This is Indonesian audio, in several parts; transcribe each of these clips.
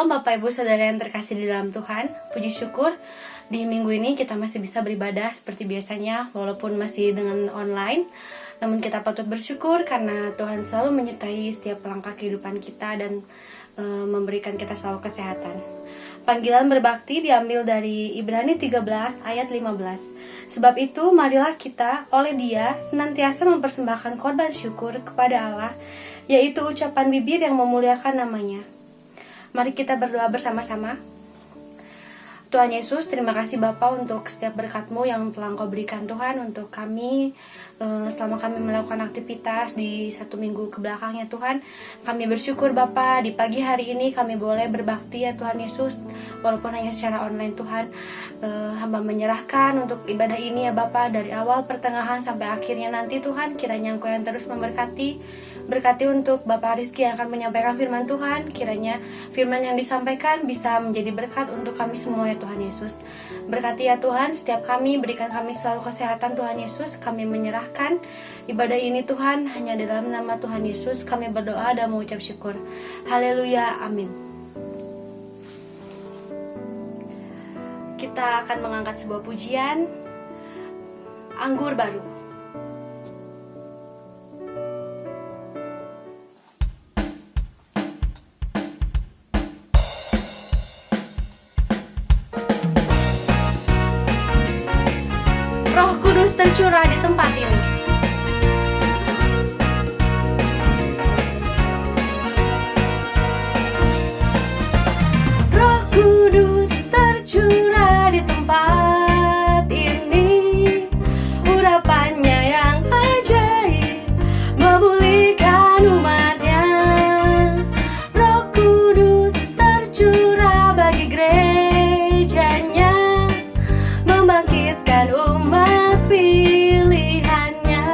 Shalom Bapak Ibu Saudara yang terkasih di dalam Tuhan. Puji syukur di minggu ini kita masih bisa beribadah seperti biasanya, walaupun masih dengan online. Namun kita patut bersyukur karena Tuhan selalu menyertai setiap langkah kehidupan kita dan memberikan kita selalu kesehatan. Panggilan berbakti diambil dari Ibrani 13 ayat 15. Sebab itu marilah kita oleh Dia senantiasa mempersembahkan korban syukur kepada Allah, yaitu ucapan bibir yang memuliakan namanya. Mari kita berdoa bersama-sama. Tuhan Yesus, terima kasih Bapa untuk setiap berkat-Mu yang telah Engkau berikan Tuhan untuk kami selama kami melakukan aktivitas di 1 minggu kebelakangnya Tuhan. Kami bersyukur Bapa, di pagi hari ini kami boleh berbakti ya Tuhan Yesus, walaupun hanya secara online Tuhan. Hamba menyerahkan untuk ibadah ini ya Bapa, dari awal pertengahan sampai akhirnya nanti Tuhan, kiranya Engkau yang terus memberkati. Berkati untuk Bapak Rizky yang akan menyampaikan firman Tuhan. Kiranya firman yang disampaikan bisa menjadi berkat untuk kami semua ya Tuhan Yesus. Berkati ya Tuhan setiap kami, berikan kami selalu kesehatan Tuhan Yesus. Kami menyerahkan ibadah ini Tuhan hanya dalam nama Tuhan Yesus. Kami berdoa dan mengucap syukur. Haleluya, amin. Kita akan mengangkat sebuah pujian, Anggur Baru. Roh Kudus tercurah di tempat ini. Roh Kudus tercurah di tempat ini. Urapannya yang ajaib memulihkan umatnya. Roh Kudus tercurah bagi gerejanya, membangkitkan umat pilihannya.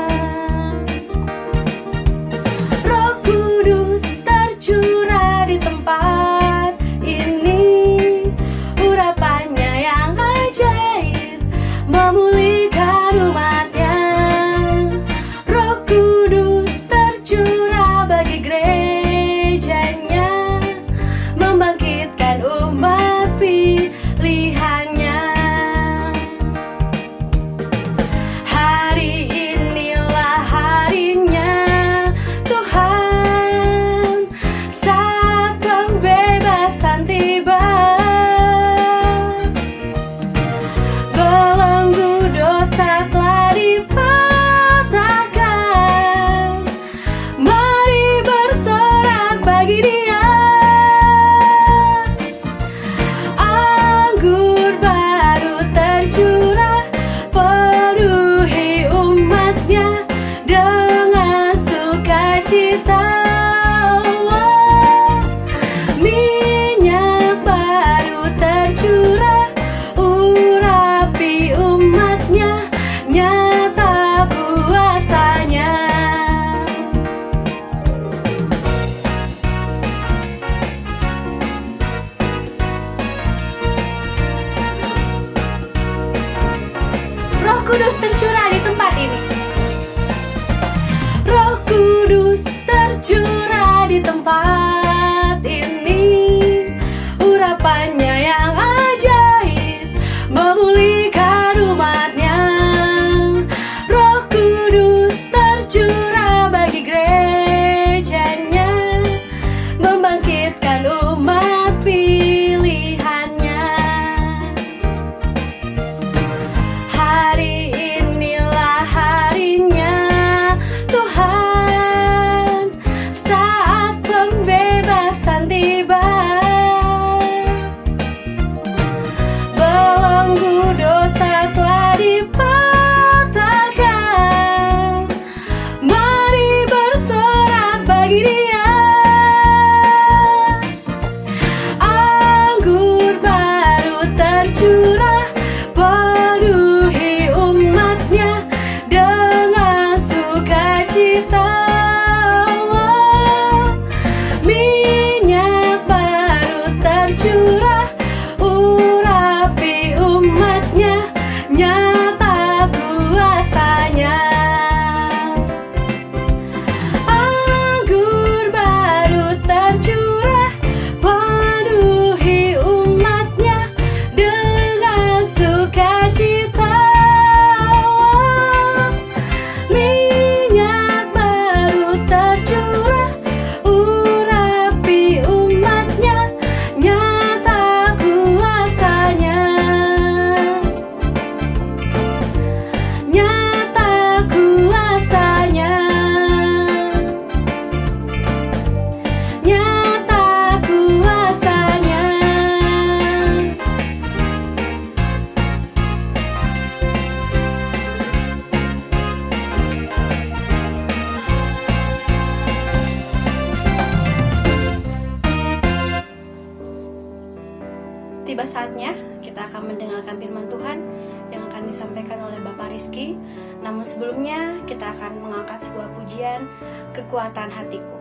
Roh Kudus tercurah di tempat ini. Urapannya yang ajaib memulihkan umatnya. Roh Kudus tercurah bagi gerejanya, membangkitkan umat pilihannya. Kudus tercurah di tempat ini. Roh Kudus tercurah di tempat ini. Urapannya yang ajaib memulihkan umatnya. Roh Kudus tercurah bagi gerejanya, membangkitkan umat pilihannya. Hari inilah harinya Tuhan, saat pembebasan tiba. Belenggu dosa telah dipatahkan. Mari bersorak bagi Dia. Anggur baru tercurah, penuhi umatnya dengan sukacita. Minyak baru tercurah, urapi umatnya, nyata kuasanya. Anggur baru tercurah, penuhi mendengarkan firman Tuhan yang akan disampaikan oleh Bapak Rizky. Namun sebelumnya kita akan mengangkat sebuah pujian, Kekuatan Hatiku.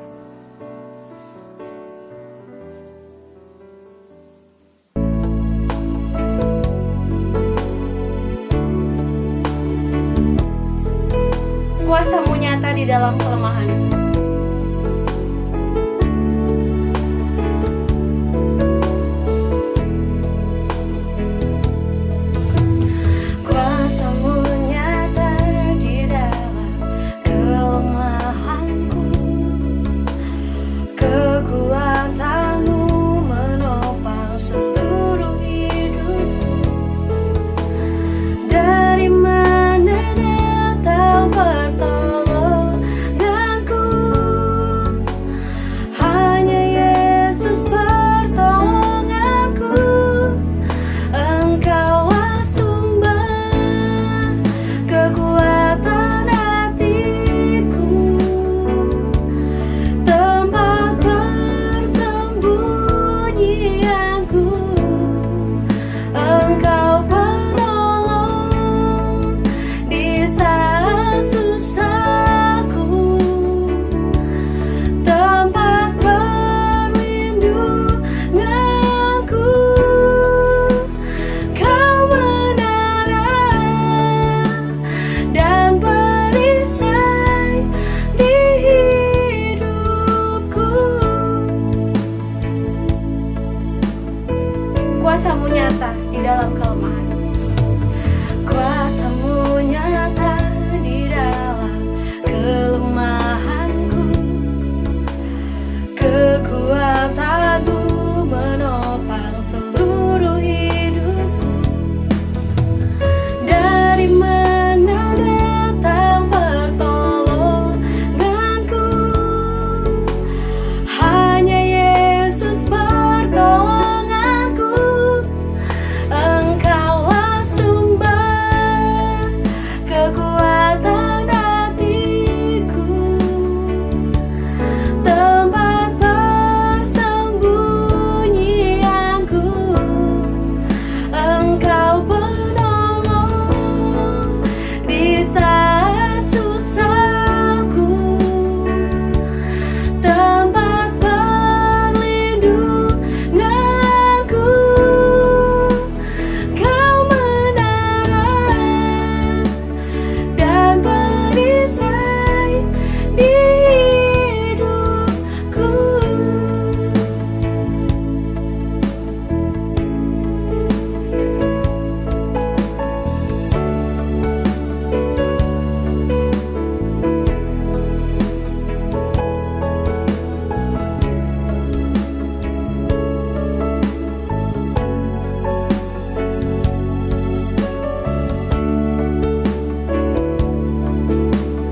Kuasa-Mu nyata di dalam kelemahanku. Kuasa-Mu nyata di dalam kelemahan. Kuasa-Mu nyata di dalam kelemahanku. Kekuatan-Mu menopang seluruh hidupku. Dari mana datang pertolonganku? Hanya Yesus pertolonganku. Engkaulah sumber kekuatan hatiku, tempat persembunyianku. Engkau penolong di saat susahku, tempat perlindunganku. Kau menara dan perisai di hidupku.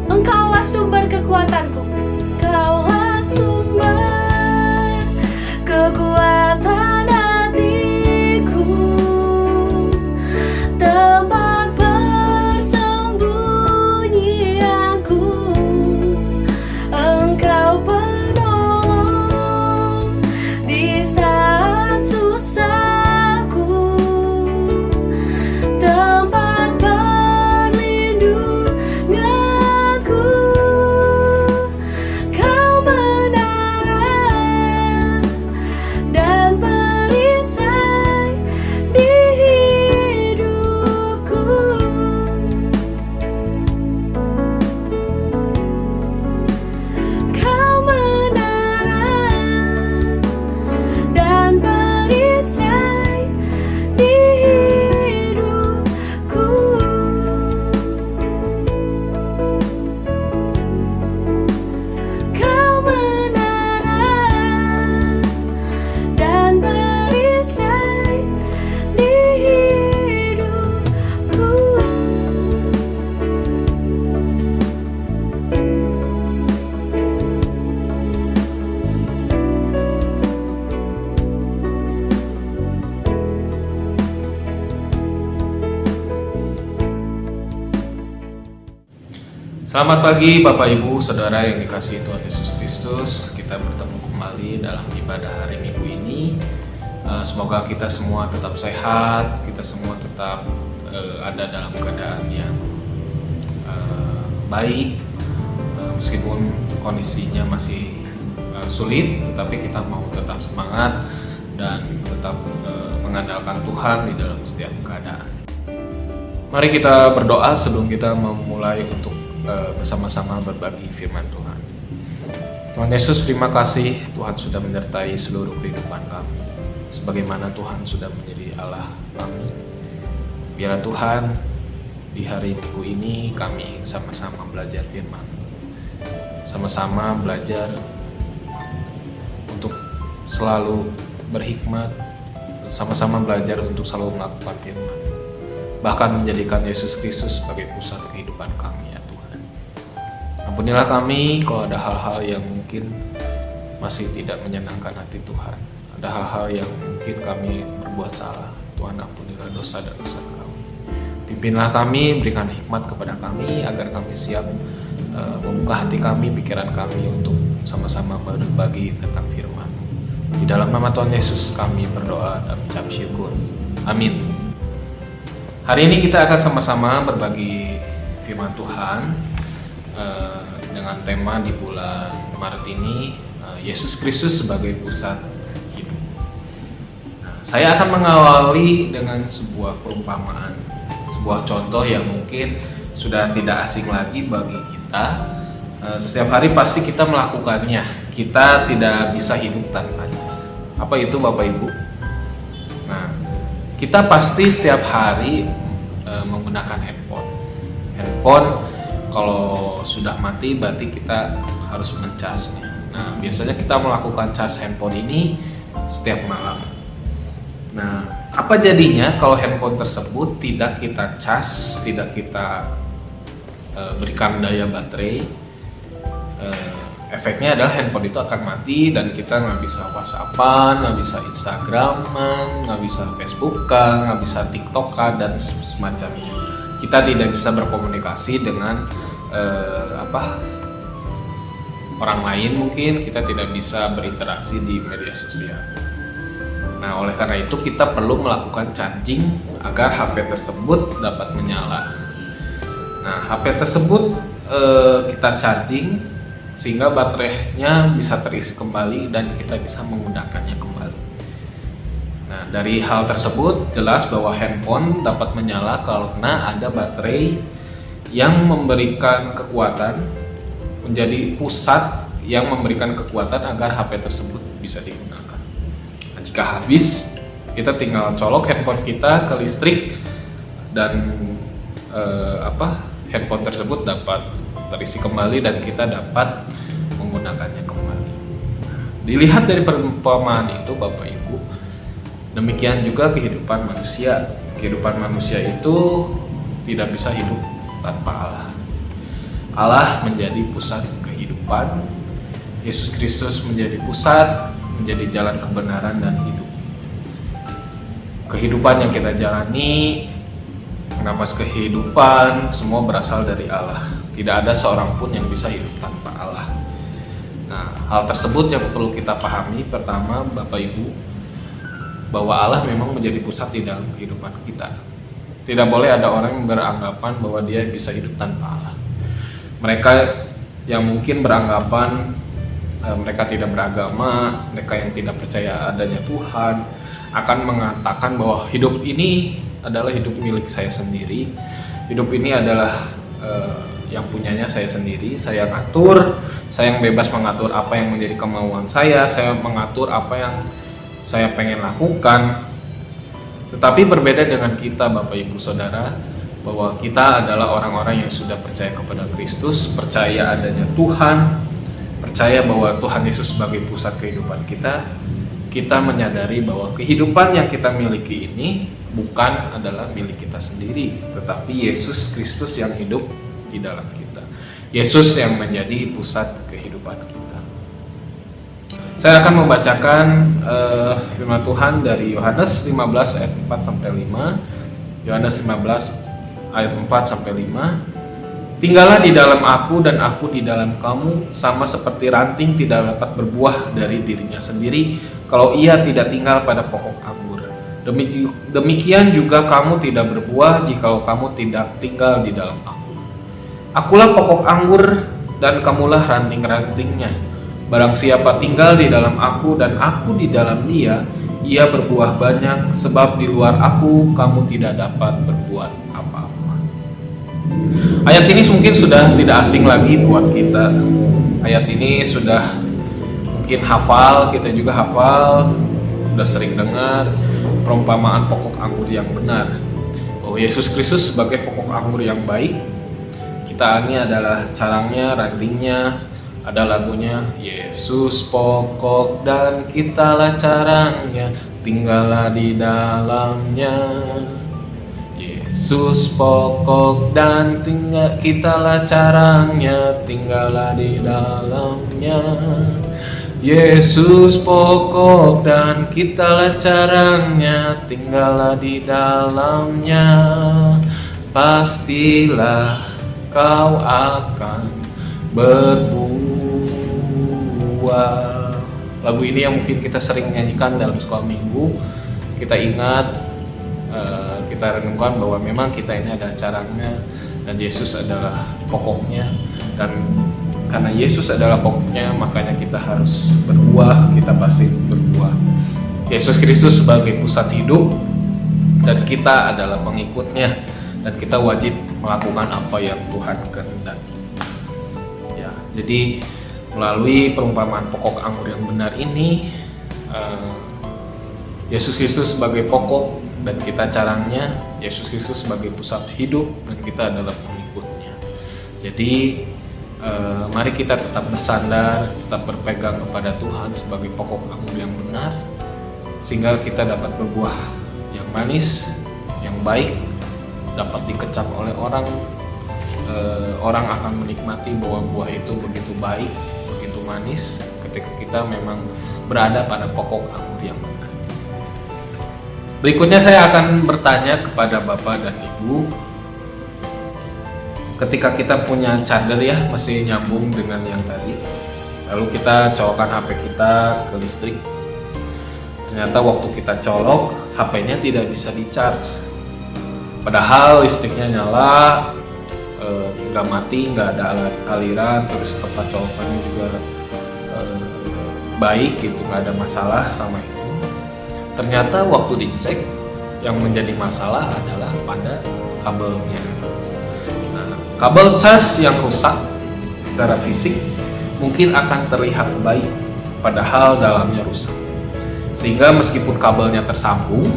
Engkaulah sumber kekuatanku. Engkaulah sumber kekuatan hatiku, tempat persembunyianku. Engkau penolong di saat susahku, tempat perlindunganku. Kau menara dan perisai di hidupku. Kau menara dan perisai di hidupku. Kau menara dan perisai di hidupku. Selamat pagi Bapak Ibu Saudara yang dikasihi Tuhan Yesus Kristus. Kita bertemu kembali dalam ibadah hari Minggu ini Semoga kita semua tetap sehat, kita semua tetap ada dalam keadaan yang baik, meskipun kondisinya masih sulit, tetapi kita mau tetap semangat dan tetap mengandalkan Tuhan di dalam setiap keadaan. Mari kita berdoa sebelum kita memulai untuk bersama-sama berbagi firman Tuhan. Tuhan Yesus, terima kasih Tuhan sudah menyertai seluruh kehidupan kami, sebagaimana Tuhan sudah menjadi Allah kami. Biarlah Tuhan, di hari Minggu ini kami sama-sama belajar firman, sama-sama belajar untuk selalu berhikmat, sama-sama belajar untuk selalu melakukan firman, bahkan menjadikan Yesus Kristus sebagai pusat kehidupan kami ya Tuhan. Ampunilah kami kalau ada hal-hal yang mungkin masih tidak menyenangkan hati Tuhan, ada hal-hal yang mungkin kami berbuat salah. Tuhan, ampunilah dosa dan dosa kami. Pimpinlah kami, berikan hikmat kepada kami agar kami siap membuka hati kami, pikiran kami untuk sama-sama berbagi tentang firman. Di dalam nama Tuhan Yesus kami berdoa dan mengucap syukur. Amin. Hari ini kita akan sama-sama berbagi firman Tuhan dengan tema di bulan Maret ini, Yesus Kristus sebagai pusat hidup. Saya akan mengawali dengan sebuah perumpamaan, sebuah contoh yang mungkin sudah tidak asing lagi bagi kita. Setiap hari pasti kita melakukannya, kita tidak bisa hidup tanpanya. Apa itu Bapak Ibu? Nah, kita pasti setiap hari menggunakan handphone. Handphone kalau sudah mati berarti kita harus mencasnya. Nah, biasanya kita melakukan cas handphone ini setiap malam. Nah, apa jadinya kalau handphone tersebut tidak kita cas, tidak kita berikan daya baterai? Efeknya adalah handphone itu akan mati dan kita nggak bisa WhatsAppan, nggak bisa Instagraman, nggak bisa Facebookan, nggak bisa TikTokan dan semacamnya. Kita tidak bisa berkomunikasi dengan orang lain, mungkin kita tidak bisa berinteraksi di media sosial. Nah, oleh karena itu kita perlu melakukan charging agar HP tersebut dapat menyala. Nah, HP tersebut kita charging sehingga baterainya bisa terisi kembali dan kita bisa menggunakannya kembali. Nah, dari hal tersebut jelas bahwa handphone dapat menyala karena ada baterai yang memberikan kekuatan, menjadi pusat yang memberikan kekuatan agar HP tersebut bisa digunakan. Nah, jika habis, kita tinggal colok handphone kita ke listrik dan handphone tersebut dapat terisi kembali dan kita dapat menggunakannya kembali. Dilihat dari perumpamaan itu Bapak Ibu, demikian juga kehidupan manusia. Kehidupan manusia itu tidak bisa hidup tanpa Allah. Allah menjadi pusat kehidupan, Yesus Kristus menjadi pusat, menjadi jalan kebenaran dan hidup. Kehidupan yang kita jalani, napas kehidupan, semua berasal dari Allah. Tidak ada seorang pun yang bisa hidup tanpa Allah. Nah, hal tersebut yang perlu kita pahami. Pertama, Bapak Ibu, bahwa Allah memang menjadi pusat di dalam kehidupan kita. Tidak boleh ada orang yang beranggapan bahwa dia bisa hidup tanpa Allah. Mereka yang mungkin beranggapan mereka tidak beragama, mereka yang tidak percaya adanya Tuhan, akan mengatakan bahwa hidup ini adalah hidup milik saya sendiri. Hidup ini adalah yang punyanya saya sendiri. Saya ngatur, saya yang bebas mengatur apa yang menjadi kemauan saya mengatur apa yang saya pengen lakukan. Tetapi berbeda dengan kita Bapak Ibu Saudara, bahwa kita adalah orang-orang yang sudah percaya kepada Kristus, percaya adanya Tuhan, percaya bahwa Tuhan Yesus sebagai pusat kehidupan kita. Kita menyadari bahwa kehidupan yang kita miliki ini bukan adalah milik kita sendiri, tetapi Yesus Kristus yang hidup di dalam kita. Yesus yang menjadi pusat kehidupan kita. Saya akan membacakan firman Tuhan dari Yohanes 15 ayat 4 sampai 5. Yohanes 15 ayat 4 sampai 5. Tinggallah di dalam aku dan aku di dalam kamu, sama seperti ranting tidak dapat berbuah dari dirinya sendiri kalau ia tidak tinggal pada pokok anggur. Demikian juga kamu tidak berbuah jikalau kamu tidak tinggal di dalam aku. Akulah pokok anggur dan kamulah ranting-rantingnya. Barang siapa tinggal di dalam aku dan aku di dalam dia, ia berbuah banyak, sebab di luar aku kamu tidak dapat berbuat apa-apa. Ayat ini mungkin sudah tidak asing lagi buat kita. Ayat ini sudah mungkin hafal, kita juga hafal, sudah sering dengar perumpamaan pokok anggur yang benar, bahwa Yesus Kristus sebagai pokok anggur yang baik, kita ini adalah carangnya, rantingnya. Ada lagunya, Yesus pokok dan kitalah carangnya, tinggallah di dalamnya. Yesus pokok dan kitalah carangnya, tinggallah di dalamnya. Yesus pokok dan kitalah carangnya, tinggallah di dalamnya. Pastilah kau akan berbuah. Lagu ini yang mungkin kita sering nyanyikan dalam sekolah minggu. Kita ingat, kita renungkan bahwa memang kita ini ada caranya dan Yesus adalah pokoknya, dan karena Yesus adalah pokoknya, makanya kita harus berbuah, kita pasti berbuah. Yesus Kristus sebagai pusat hidup dan kita adalah pengikutnya, dan kita wajib melakukan apa yang Tuhan kehendaki. Ya, jadi melalui perumpamaan pokok anggur yang benar ini, Yesus Kristus sebagai pokok dan kita carangnya, Yesus Kristus sebagai pusat hidup dan kita adalah pengikutnya. Jadi mari kita tetap bersandar, tetap berpegang kepada Tuhan sebagai pokok anggur yang benar, sehingga kita dapat berbuah yang manis, yang baik, dapat dikecap oleh orang. Orang akan menikmati bahwa buah itu begitu baik, begitu manis ketika kita memang berada pada pokok anggur yang benar. Berikutnya saya akan bertanya kepada Bapak dan Ibu, ketika kita punya charger ya, masih nyambung dengan yang tadi, lalu kita colokkan HP kita ke listrik, ternyata waktu kita colok HP-nya tidak bisa di-charge, padahal listriknya nyala, nggak mati, nggak ada aliran, terus tempat colokannya juga baik gitu, nggak ada masalah sama itu. Ternyata waktu dicek yang menjadi masalah adalah pada kabelnya. Kabel cas yang rusak secara fisik mungkin akan terlihat baik, padahal dalamnya rusak. Sehingga meskipun kabelnya tersambung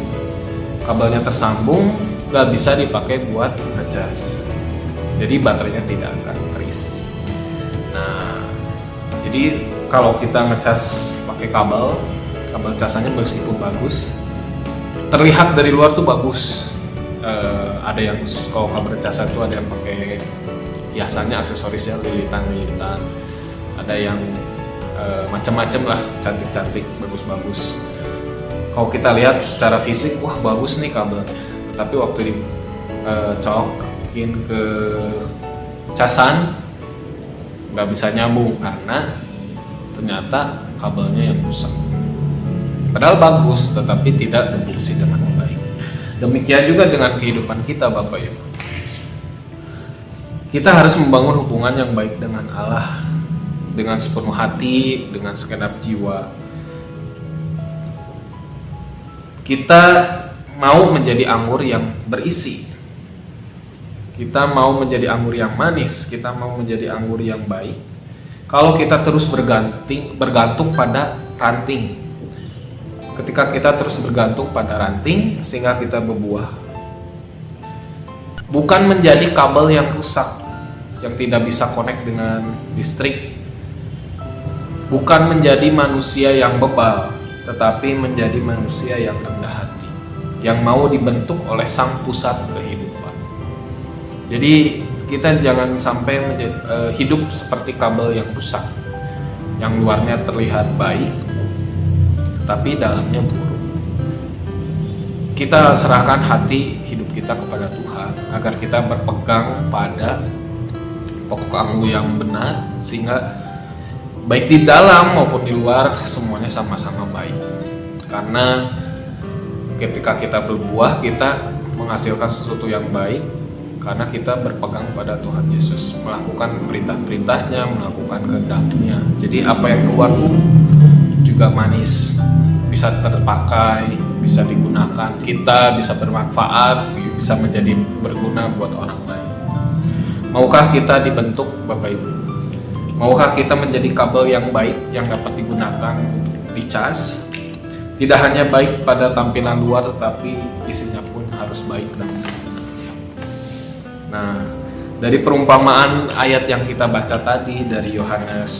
nggak bisa dipakai buat ngecas. Jadi baterainya tidak akan terisi. Nah, jadi kalau kita ngecas pakai kabel casannya meskipun bagus, terlihat dari luar tuh bagus. Ada yang kalau kabel casan tuh ada yang pakai hiasannya, aksesorisnya, lilitan, ada yang macam-macam lah, cantik-cantik, bagus-bagus. Kalau kita lihat secara fisik, wah bagus nih kabelnya, tapi waktu dicolokin ke casan nggak bisa nyambung karena ternyata kabelnya yang rusak. Padahal bagus, tetapi tidak berfungsi dengan baik. Demikian juga dengan kehidupan kita, Bapak Ibu. Kita harus membangun hubungan yang baik dengan Allah, dengan sepenuh hati, dengan segenap jiwa. Kita mau menjadi anggur yang berisi. Kita mau menjadi anggur yang manis, kita mau menjadi anggur yang baik. Kalau kita terus bergantung pada ranting, ketika kita terus bergantung pada ranting sehingga kita berbuah, bukan menjadi kabel yang rusak, yang tidak bisa connect dengan listrik, bukan menjadi manusia yang bebal, tetapi menjadi manusia yang rendah hati, yang mau dibentuk oleh Sang Pusat Kehidupan. Jadi kita jangan sampai hidup seperti kabel yang rusak, yang luarnya terlihat baik tapi dalamnya buruk. Kita serahkan hati hidup kita kepada Tuhan agar kita berpegang pada pokok anggur yang benar, sehingga baik di dalam maupun di luar semuanya sama-sama baik. Karena ketika kita berbuah, kita menghasilkan sesuatu yang baik karena kita berpegang pada Tuhan Yesus, melakukan perintah-perintahnya, melakukan kehendak-Nya. Jadi apa yang keluar tuh juga manis, bisa terpakai, bisa digunakan, kita bisa bermanfaat, bisa menjadi berguna buat orang lain. Maukah kita dibentuk, Bapak Ibu? Maukah kita menjadi kabel yang baik yang dapat digunakan untuk dicas? Tidak hanya baik pada tampilan luar, tetapi isinya pun harus baik dan benar. Nah, dari perumpamaan ayat yang kita baca tadi dari Yohanes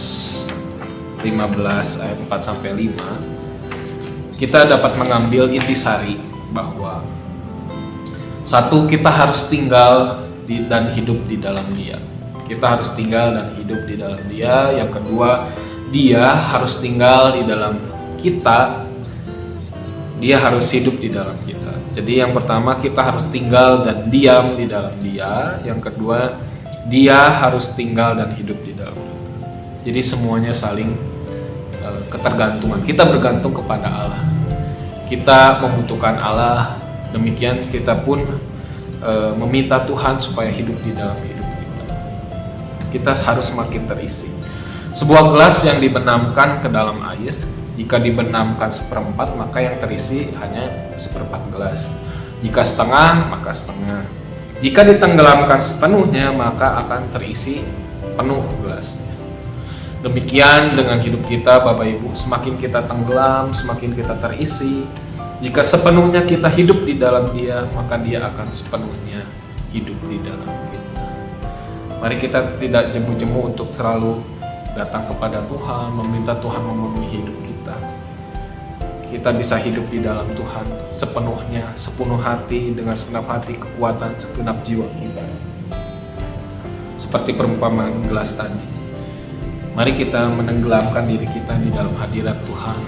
15 ayat 4 sampai 5, kita dapat mengambil intisari bahwa satu, kita harus tinggal dan hidup di dalam Dia. Kita harus tinggal dan hidup di dalam Dia. Yang kedua, Dia harus tinggal di dalam kita. Dia harus hidup di dalam kita. Jadi yang pertama, kita harus tinggal dan diam di dalam Dia. Yang kedua, Dia harus tinggal dan hidup di dalam kita. Jadi semuanya saling ketergantungan. Kita bergantung kepada Allah. Kita membutuhkan Allah. Demikian kita pun meminta Tuhan supaya hidup di dalam hidup kita. Kita harus semakin terisi. Sebuah gelas yang dibenamkan ke dalam air, jika dibenamkan seperempat, maka yang terisi hanya seperempat gelas. Jika setengah, maka setengah. Jika ditenggelamkan sepenuhnya, maka akan terisi penuh gelasnya. Demikian dengan hidup kita, Bapak Ibu, semakin kita tenggelam, semakin kita terisi. Jika sepenuhnya kita hidup di dalam Dia, maka Dia akan sepenuhnya hidup di dalam kita. Mari kita tidak jemu-jemu untuk selalu datang kepada Tuhan, meminta Tuhan memenuhi hidup kita. Kita bisa hidup di dalam Tuhan sepenuhnya, sepenuh hati, dengan segenap hati, kekuatan, segenap jiwa kita. Seperti perumpamaan gelas tadi. Mari kita menenggelamkan diri kita di dalam hadirat Tuhan.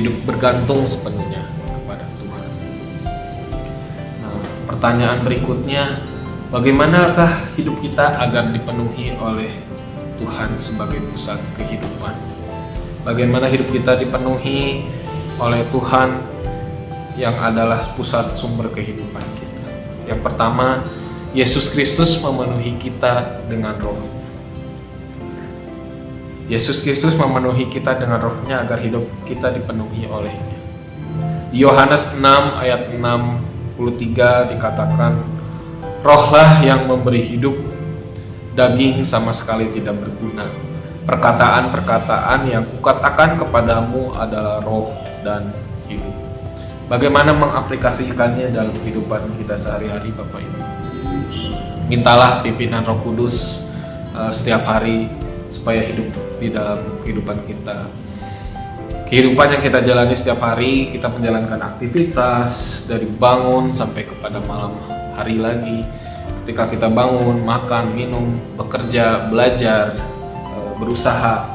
Hidup bergantung sepenuhnya kepada Tuhan. Nah, pertanyaan berikutnya, bagaimanakah hidup kita agar dipenuhi oleh Tuhan sebagai pusat kehidupan? Bagaimana hidup kita dipenuhi oleh Tuhan yang adalah pusat sumber kehidupan kita? Yang pertama, Yesus Kristus memenuhi kita dengan Roh. Yesus Kristus memenuhi kita dengan Roh-Nya agar hidup kita dipenuhi oleh-Nya. Di Yohanes 6 ayat 63 dikatakan, Rohlah yang memberi hidup, daging sama sekali tidak berguna. Perkataan-perkataan yang kukatakan kepadamu adalah roh dan hidup. Bagaimana mengaplikasikannya dalam kehidupan kita sehari-hari, Bapak Ibu? Mintalah pimpinan Roh Kudus setiap hari supaya hidup di dalam kehidupan kita. Kehidupan yang kita jalani setiap hari, kita menjalankan aktivitas dari bangun sampai kepada malam hari lagi. Ketika kita bangun, makan, minum, bekerja, belajar, berusaha,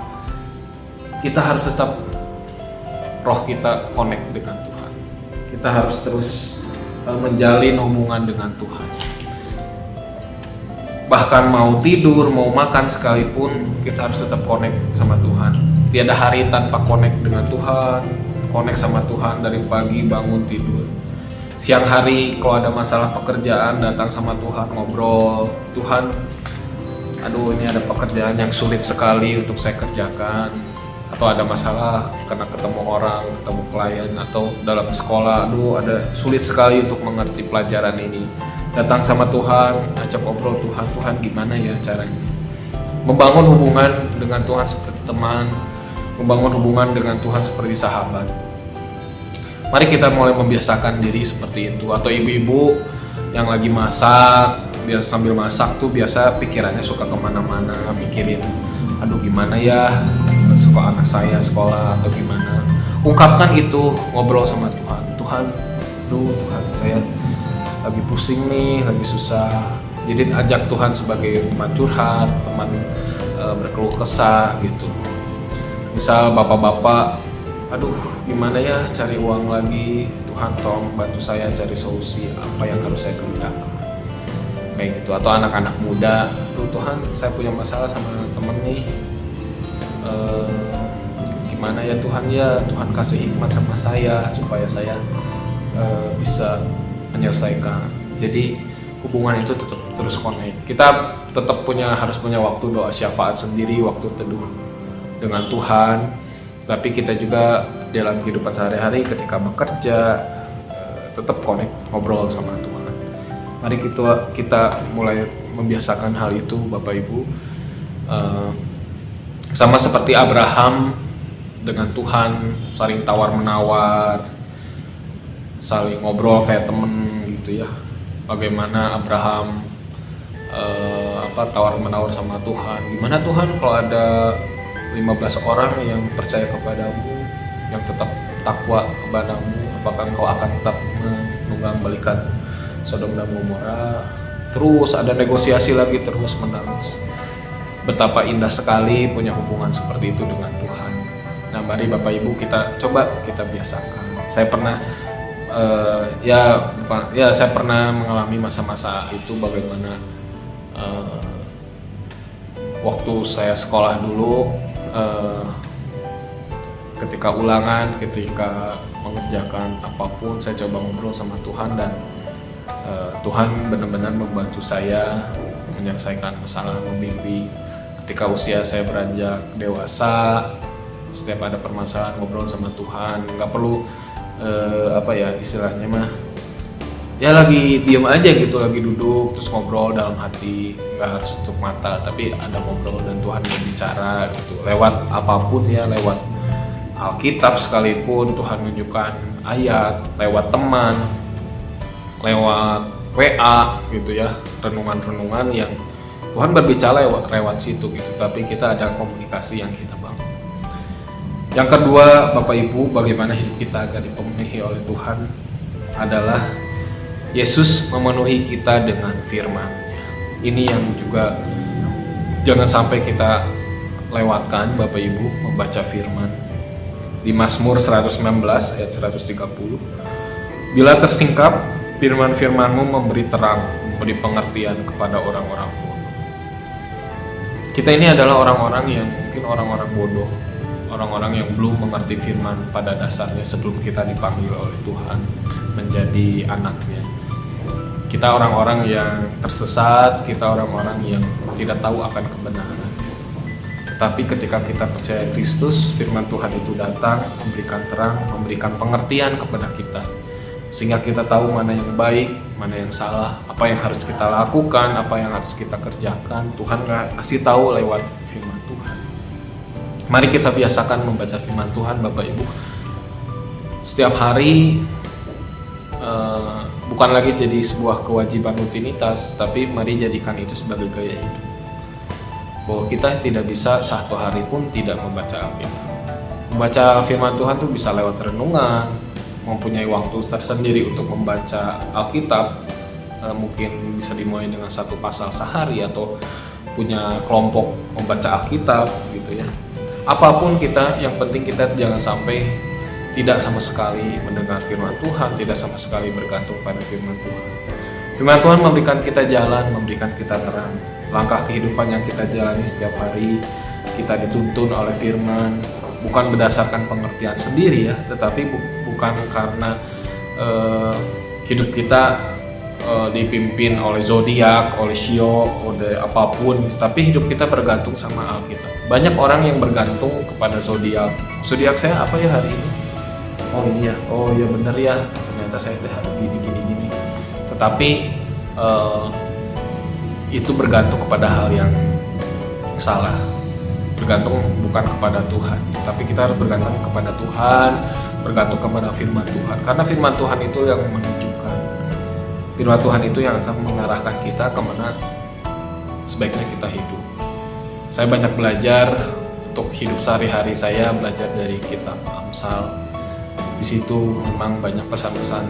kita harus tetap roh kita connect dengan Tuhan. Kita harus terus menjalin hubungan dengan Tuhan. Bahkan mau tidur, mau makan sekalipun, kita harus tetap connect sama Tuhan. Tiada hari tanpa connect dengan Tuhan, connect sama Tuhan dari pagi bangun tidur. Siang hari kalau ada masalah pekerjaan, datang sama Tuhan, ngobrol. Tuhan, aduh ini ada pekerjaan yang sulit sekali untuk saya kerjakan. Atau ada masalah karena ketemu orang, ketemu klien, atau dalam sekolah, aduh ada sulit sekali untuk mengerti pelajaran ini. Datang sama Tuhan, ajak ngobrol, Tuhan gimana ya caranya? Membangun hubungan dengan Tuhan seperti teman, membangun hubungan dengan Tuhan seperti sahabat. Mari kita mulai membiasakan diri seperti itu. Atau ibu-ibu yang lagi masak, biasa sambil masak tuh biasa pikirannya suka kemana-mana, mikirin, aduh gimana ya, suka anak saya sekolah atau gimana. Ungkapkan itu, ngobrol sama Tuhan. Tuhan, saya lagi pusing nih, lagi susah. Jadi ajak Tuhan sebagai teman curhat, teman berkeluh kesah gitu. Misal bapak-bapak, aduh gimana ya cari uang lagi, Tuhan tolong bantu saya cari solusi apa yang harus saya kerjakan. Kayak gitu. Atau anak-anak muda, aduh Tuhan saya punya masalah sama temen nih, eh, gimana ya Tuhan, ya Tuhan kasih hikmat sama saya supaya saya bisa menyelesaikan. Jadi hubungan itu tetap terus connect. Kita tetap harus punya waktu doa syafaat sendiri, waktu teduh dengan Tuhan. Tapi kita juga dalam kehidupan sehari-hari ketika bekerja tetap connect, ngobrol sama Tuhan. Mari kita mulai membiasakan hal itu, Bapak Ibu. Sama seperti Abraham dengan Tuhan, saling tawar menawar, saling ngobrol kayak temen gitu ya. Bagaimana Abraham tawar menawar sama Tuhan. Gimana Tuhan kalau ada 15 orang yang percaya kepadamu, yang tetap takwa kepadamu, apakah engkau akan tetap menunggang-balikan Sodom dan Gomora? Terus ada negosiasi lagi terus menerus. Betapa indah sekali punya hubungan seperti itu dengan Tuhan. Nah, mari Bapak Ibu kita biasakan. Saya pernah saya pernah mengalami masa-masa itu, bagaimana waktu saya sekolah dulu, ketika ulangan, ketika mengerjakan apapun, saya coba ngobrol sama Tuhan, dan Tuhan benar-benar membantu saya menyelesaikan masalah, membimbing. Ketika usia saya beranjak dewasa, setiap ada permasalahan ngobrol sama Tuhan, nggak perlu istilahnya mah ya lagi diem aja gitu, lagi duduk terus ngobrol dalam hati, nggak harus tutup mata, tapi ada ngobrol dan Tuhan berbicara gitu lewat apapun ya, lewat Alkitab sekalipun Tuhan menunjukkan ayat, lewat teman, lewat WA gitu ya, renungan-renungan yang Tuhan berbicara lewat situ gitu, tapi kita ada komunikasi yang kita bangun. Yang kedua, Bapak Ibu, bagaimana hidup kita agar dipenuhi oleh Tuhan adalah Yesus memenuhi kita dengan firman-Nya. Ini yang juga jangan sampai kita lewatkan, Bapak Ibu, membaca firman. Di Mazmur 119 ayat 130, bila tersingkap, firman-firman-Mu memberi terang, memberi pengertian kepada orang-orang bodoh. Kita ini adalah orang-orang yang mungkin orang-orang bodoh, orang-orang yang belum mengerti firman pada dasarnya sebelum kita dipanggil oleh Tuhan menjadi anaknya. Kita orang-orang yang tersesat, kita orang-orang yang tidak tahu akan kebenaran. Tapi ketika kita percaya Kristus, firman Tuhan itu datang, memberikan terang, memberikan pengertian kepada kita, sehingga kita tahu mana yang baik, mana yang salah, apa yang harus kita lakukan, apa yang harus kita kerjakan. Tuhan kasih tahu lewat firman Tuhan. Mari kita biasakan membaca firman Tuhan, Bapak Ibu. Setiap hari, bukan lagi jadi sebuah kewajiban rutinitas, tapi mari jadikan itu sebagai gaya hidup. Bahwa kita tidak bisa satu hari pun tidak membaca Alkitab. Membaca firman Tuhan itu bisa lewat renungan, mempunyai waktu tersendiri untuk membaca Alkitab. Mungkin bisa dimulai dengan satu pasal sehari, atau punya kelompok membaca Alkitab gitu ya. Apapun kita, yang penting kita jangan sampai tidak sama sekali mendengar firman Tuhan, tidak sama sekali bergantung pada firman Tuhan. Firman Tuhan memberikan kita jalan, memberikan kita terang. Langkah kehidupan yang kita jalani setiap hari, kita dituntun oleh firman, bukan berdasarkan pengertian sendiri ya, tetapi bukan karena hidup kita dipimpin oleh zodiak, oleh shio, oleh apapun, tapi hidup kita bergantung sama Alkitab. Banyak orang yang bergantung kepada zodiak. Zodiak saya apa ya hari ini? Oh iya bener ya, ternyata saya hari gini. Tetapi itu bergantung kepada hal yang salah. Bergantung bukan kepada Tuhan, tapi kita harus bergantung kepada Tuhan, bergantung kepada firman Tuhan. Karena firman Tuhan itu yang menunjukkan, firman Tuhan itu yang akan mengarahkan kita kemana sebaiknya kita hidup. Saya banyak belajar untuk hidup sehari-hari, saya belajar dari kitab Amsal. Di situ memang banyak pesan-pesan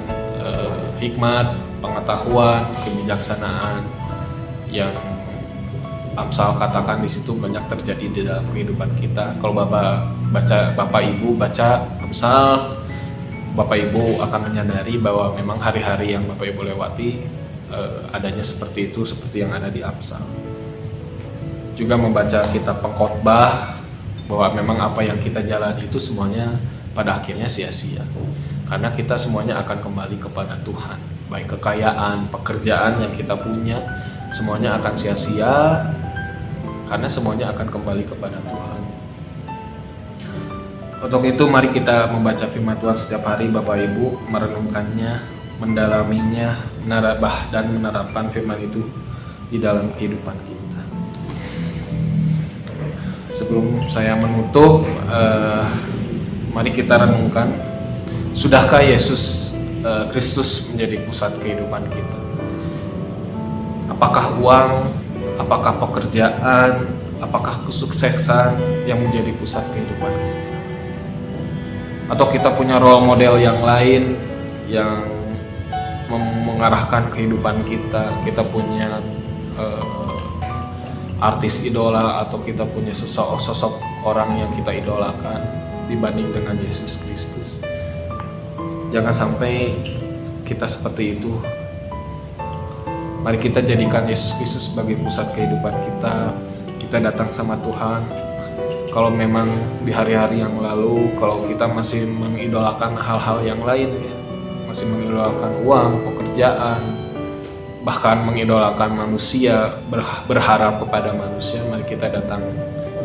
hikmat, pengetahuan, kebijaksanaan yang Amsal katakan. Di situ banyak terjadi di dalam kehidupan kita. Kalau Bapak Ibu baca Amsal, Bapak Ibu akan menyadari bahwa memang hari-hari yang Bapak Ibu lewati adanya seperti itu, seperti yang ada di Amsal. Juga membaca kitab Pengkhotbah, bahwa memang apa yang kita jalani itu semuanya pada akhirnya sia-sia, karena kita semuanya akan kembali kepada Tuhan. Baik kekayaan, pekerjaan yang kita punya, semuanya akan sia-sia karena semuanya akan kembali kepada Tuhan. Untuk itu mari kita membaca firman Tuhan setiap hari, Bapak Ibu, merenungkannya, mendalaminya, dan menerapkan firman itu di dalam kehidupan kita. Sebelum saya menutup, mari kita renungkan, sudahkah Yesus Kristus menjadi pusat kehidupan kita? Apakah uang, apakah pekerjaan, apakah kesuksesan yang menjadi pusat kehidupan kita? Atau kita punya role model yang lain yang mengarahkan kehidupan kita? Kita punya artis idola, atau kita punya sosok orang yang kita idolakan dibanding dengan Yesus Kristus. Jangan sampai kita seperti itu. Mari kita jadikan Yesus Kristus sebagai pusat kehidupan kita. Kita datang sama Tuhan. Kalau memang di hari-hari yang lalu, kalau kita masih mengidolakan hal-hal yang lain, ya, masih mengidolakan uang, pekerjaan, bahkan mengidolakan manusia, berharap kepada manusia, mari kita datang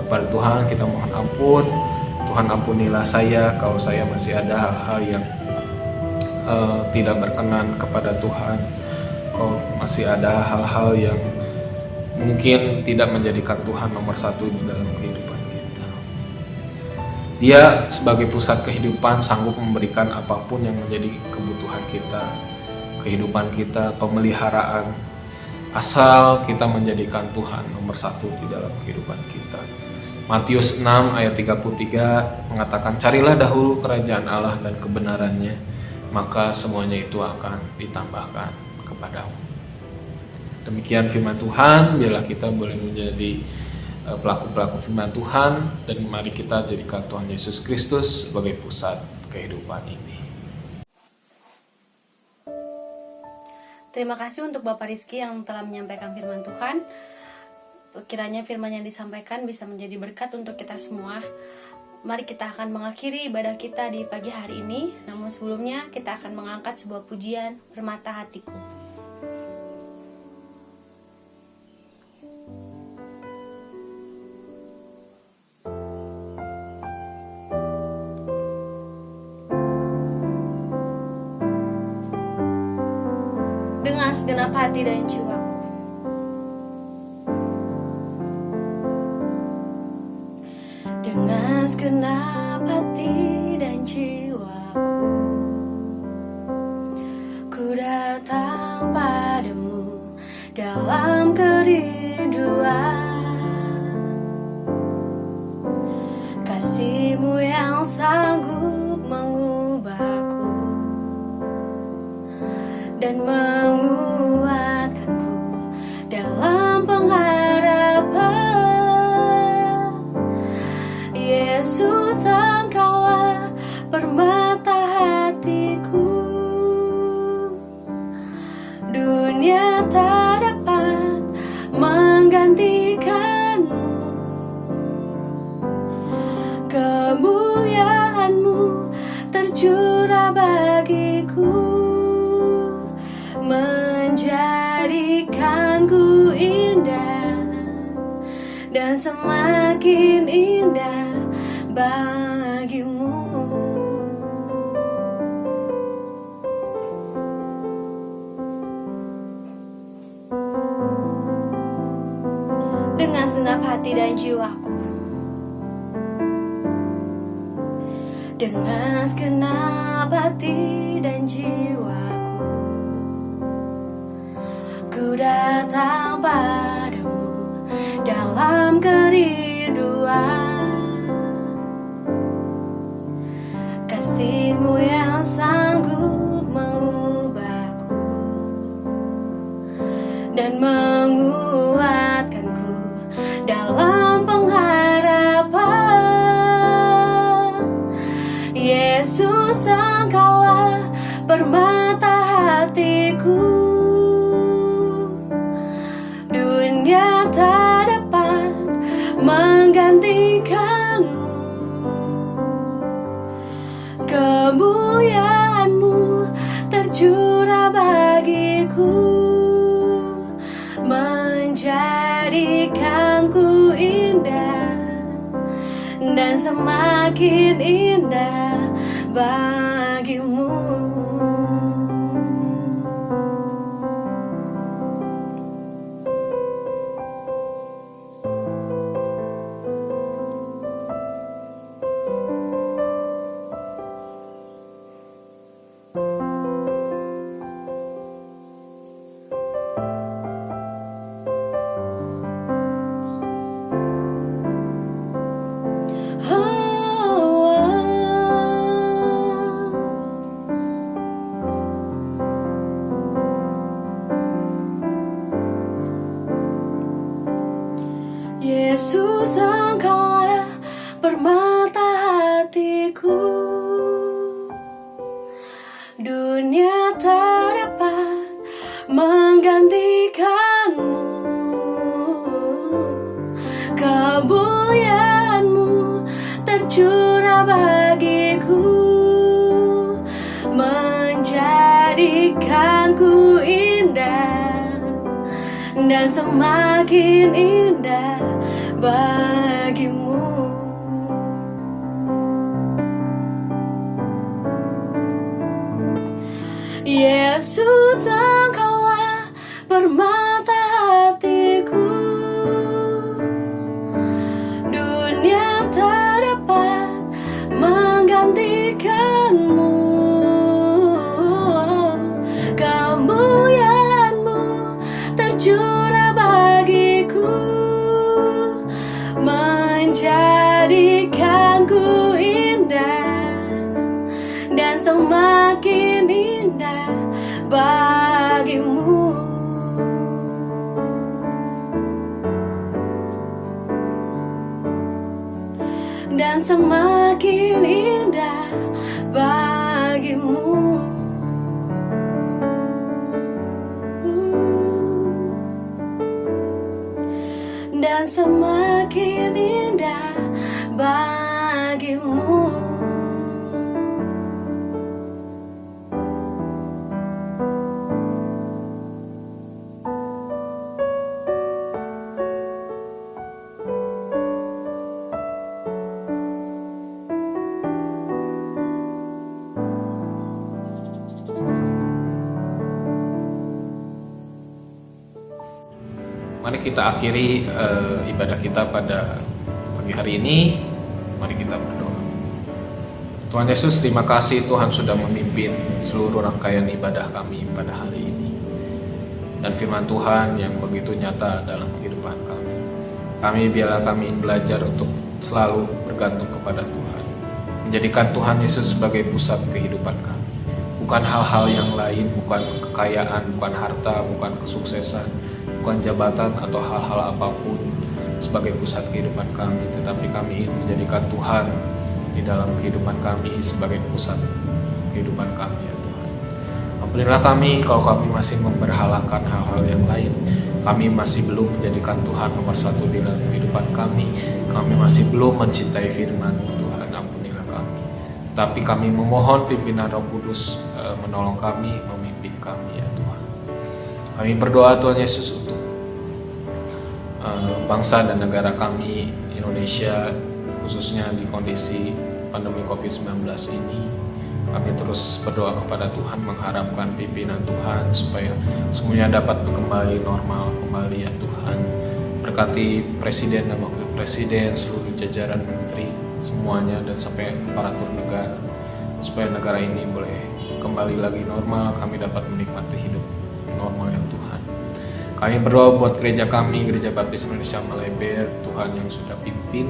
kepada Tuhan, kita mohon ampun. Tuhan, ampunilah saya kalau saya masih ada hal-hal yang tidak berkenan kepada Tuhan, kalau masih ada hal-hal yang mungkin tidak menjadikan Tuhan nomor satu di dalam kehidupan kita. Dia sebagai pusat kehidupan sanggup memberikan apapun yang menjadi kebutuhan kita, kehidupan kita, pemeliharaan, asal kita menjadikan Tuhan nomor satu di dalam kehidupan kita. Matius 6 ayat 33 mengatakan, carilah dahulu kerajaan Allah dan kebenarannya, maka semuanya itu akan ditambahkan kepadamu. Demikian firman Tuhan. Biarlah kita boleh menjadi pelaku-pelaku firman Tuhan, dan mari kita jadikan Tuhan Yesus Kristus sebagai pusat kehidupan ini. Terima kasih untuk Bapak Rizky yang telah menyampaikan firman Tuhan. Kiranya firman yang disampaikan bisa menjadi berkat untuk kita semua. Mari kita akan mengakhiri ibadah kita di pagi hari ini. Namun sebelumnya kita akan mengangkat sebuah pujian, Permata Hatiku. Dengan segenap hati dan jiwaku, dengan segenap hati dan jiwaku, ku datang padamu dalam kerinduan. Kasih-Mu yang sanggup mengubahku dan menguatkanku dalam pengharapan. Yesus, Engkaulah permata hatiku. Dunia tak dapat menggantikanmu. Kemuliaan-Mu tercurah bagiku, menjadikanku indah dan semakin indah bagimu. Dengan segenap hati dan jiwaku, dengan segenap hati dan jiwaku, ku datang padamu dalam kerinduan. Kasih-Mu yang sanggup mengubahku dan menguatkanku dalam pengharapan. Yesus, Engkaulah permata hatiku. Dunia tak dapat menggantikanmu. dan semakin indah bagimu. Yesus, Engkaulah permata hatiku. Dunia tak dapat menggantikanmu. Kemuliaan-Mu tercurah bagiku, menjadikanku indah dan semakin indah bagimu. Yesus, Engkaulah permata hatiku. Dunia tak dapat menggantikanmu. Kemuliaan-Mu tercurah bagiku, menjadikanku indah dan semakin indah bagimu. Dan semakin indah bagimu. Dan semakin indah bagimu. Mari kita akhiri ibadah kita pada pagi hari ini. Mari kita berdoa. Tuhan Yesus, terima kasih Tuhan sudah memimpin seluruh rangkaian ibadah kami pada hari ini. Dan firman Tuhan yang begitu nyata dalam kehidupan kami. Biarlah kami belajar untuk selalu bergantung kepada Tuhan. Menjadikan Tuhan Yesus sebagai pusat kehidupan kami. Bukan hal-hal yang lain, bukan kekayaan, bukan harta, bukan kesuksesan, bukan jabatan atau hal-hal apapun sebagai pusat kehidupan kami, tetapi kami ingin menjadikan Tuhan di dalam kehidupan kami sebagai pusat kehidupan kami, ya Tuhan. Ampunilah kami kalau kami masih memberhalakan hal-hal yang lain. Kami masih belum menjadikan Tuhan nomor satu di dalam kehidupan kami. Kami masih belum mencintai firman Tuhan. Ampunilah kami. Tapi kami memohon pimpinan Roh Kudus menolong kami, memimpin kami, ya Tuhan. Kami berdoa Tuhan Yesus untuk bangsa dan negara kami Indonesia, khususnya di kondisi pandemi COVID-19 ini. Kami terus berdoa kepada Tuhan, mengharapkan pimpinan Tuhan supaya semuanya dapat kembali normal kembali, ya Tuhan. Berkati Presiden dan Wakil Presiden, seluruh jajaran menteri, semuanya, dan sampai aparatur negara, supaya negara ini boleh kembali lagi normal, kami dapat menikmati hidup normal, ya Tuhan. Kami berdoa buat gereja kami, Gereja Baptis Indonesia Maleber, Tuhan yang sudah pimpin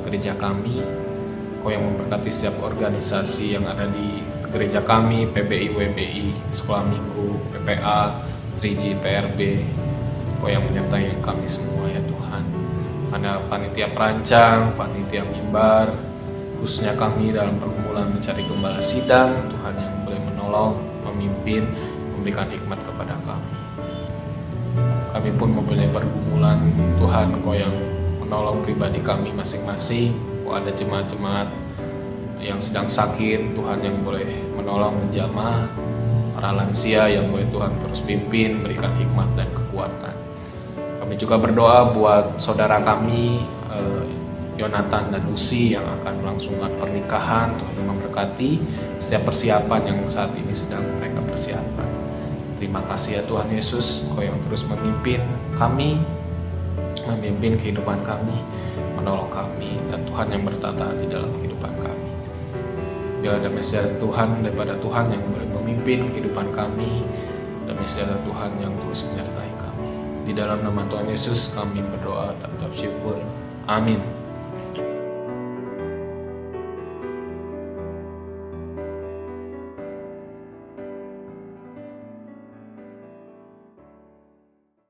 gereja kami. Kau yang memberkati setiap organisasi yang ada di gereja kami, PBI, WBI, Sekolah Minggu, PPA, 3G, PRB. Kau yang menyertai kami semua, ya Tuhan. Karena panitia perancang, panitia mimbar, khususnya kami dalam pergumulan mencari gembala sidang, Tuhan yang boleh menolong, memimpin, memberikan hikmat kepada kami. Kami pun mempunyai pergumulan, Tuhan Kau yang menolong pribadi kami masing-masing. Kau ada jemaat-jemaat yang sedang sakit, Tuhan yang boleh menolong menjamah, para lansia yang boleh Tuhan terus pimpin, berikan hikmat dan kekuatan. Kami juga berdoa buat saudara kami Yonatan dan Lucy yang akan melangsungkan pernikahan. Tuhan yang memberkati setiap persiapan yang saat ini sedang mereka persiapkan. Terima kasih ya Tuhan Yesus, Kau yang terus memimpin kami, memimpin kehidupan kami, menolong kami, dan Tuhan yang bertata di dalam kehidupan kami. Bila ada sejarah Tuhan daripada Tuhan yang boleh memimpin kehidupan kami, dan sejarah Tuhan yang terus menyertai kami. Di dalam nama Tuhan Yesus kami berdoa dan bersyukur. Amin.